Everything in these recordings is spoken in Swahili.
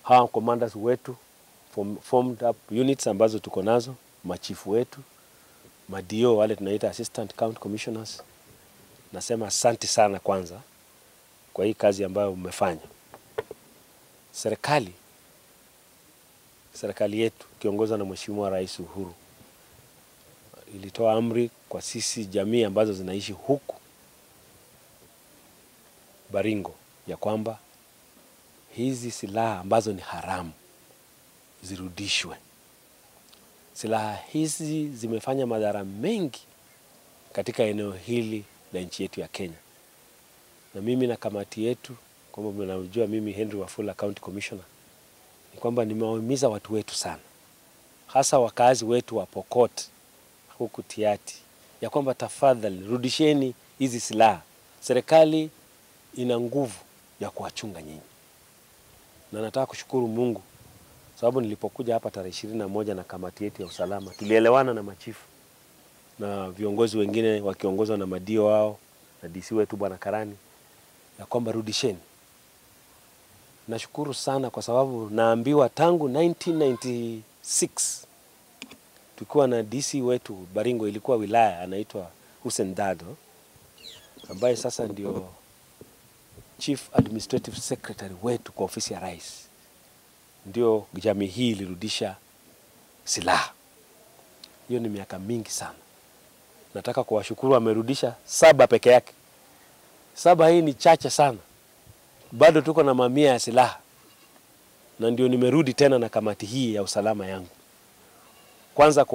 Hawa commanders wetu formed up units ambazo tuko nazo, machifu wetu, madio wale tunaita assistant county commissioners. Nasema asante sana kwanza kwa hii kazi ambayo umefanya. Serikali yetu kiongozwa na Mheshimiwa Rais Uhuru ilitoa amri kwa sisi jamii ambazo zinaishi huku Baringo ya kwamba hizi silaha ambazo ni haramu zirudishwe. Silaha hizi zimefanya madhara mengi katika eneo hili la nchi yetu ya Kenya. Na mimi na kamati yetu, kama mnajua mimi Henry Wafula County Commissioner, ni kwamba nimewahimiza watu wetu sana, hasa wakazi wetu wa Pokot huku Tiati, ya kwamba tafadhali rudisheni hizi silaha. Serikali ina nguvu ya kuwachunga nyinyi. Na nataka kushukuru Mungu sababu nilipokuja hapa tarehe 21 na kamati yetu ya usalama, tulielewana na machifu na viongozi wengine wakiongozwa na madio wao na DC wetu Bwana Karani ya kwamba rudisheni. Nashukuru sana kwa sababu naambiwa tangu 1996 tulikuwa na DC wetu Baringo, ilikuwa wilaya anaitwa Hussein Dado, ambaye sasa ndio Chief Administrative Secretary wetu kwa ofisi ya Rais. Ndio jamii hii ilirudisha silaha. Hiyo ni miaka mingi sana. Nataka kuwashukuru, amerudisha 7 peke yake. 7 hii ni chache sana. Bado tuko na mamia ya silaha. Na ndio nimerudi tena na kamati hii ya usalama yangu. Kwanza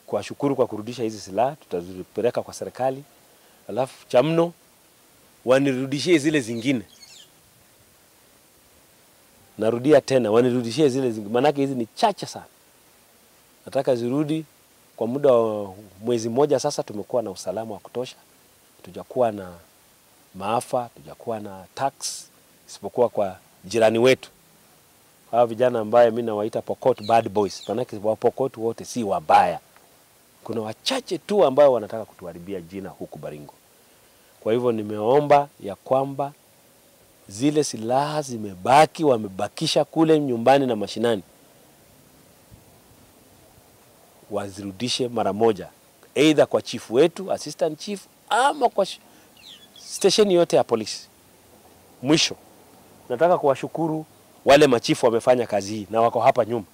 kuwashukuru kwa kurudisha hizi silaha, tutazipeleka kwa serikali. Alafu cha mno wanirudishie zile zingine. Narudia tena, wanirudishie zile zingine. Manake hizi ni chache sana. Nataka zirudi kwa muda wa mwezi mmoja sasa. Tumekuwa na usalama wa kutosha. Tujakuwa na maafa, tujakuwa na tax, isipokuwa kwa jirani wetu. Hawa vijana ambaye mimi nawaita Pokot bad boys. Manake wa Pokot wote si wabaya. Kuna wachache tu ambao wanataka kutuharibia jina huku Baringo. Kwa hivyo nimeomba ya kwamba zile silaha zimebaki, wamebakisha kule nyumbani na mashinani, wazirudishe mara moja, either kwa chifu wetu, assistant chief, ama kwa station yote ya polisi. Mwisho, nataka kuwashukuru wale machifu wamefanya kazi hii na wako hapa nyuma.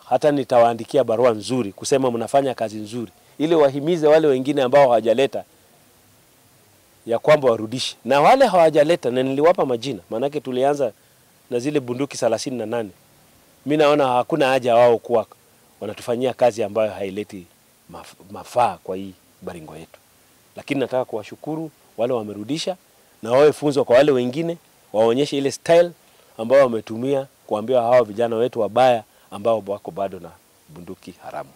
Hata nitawaandikia barua nzuri kusema mnafanya kazi nzuri, ili wahimize wale wengine ambao hawajaleta ya kwamba warudishe. Na wale hawajaleta, na niliwapa majina, manake tulianza na zile bunduki 38. Mimi naona hakuna haja wao kuwa wanatufanyia kazi ambayo haileti mafaa kwa hii Baringo yetu. Lakini nataka kuwashukuru wale wamerudisha, na wawe funzo kwa wale wengine, waonyeshe ile style ambao wametumia kuambia hawa vijana wetu wabaya ambao wako bado na bunduki haramu.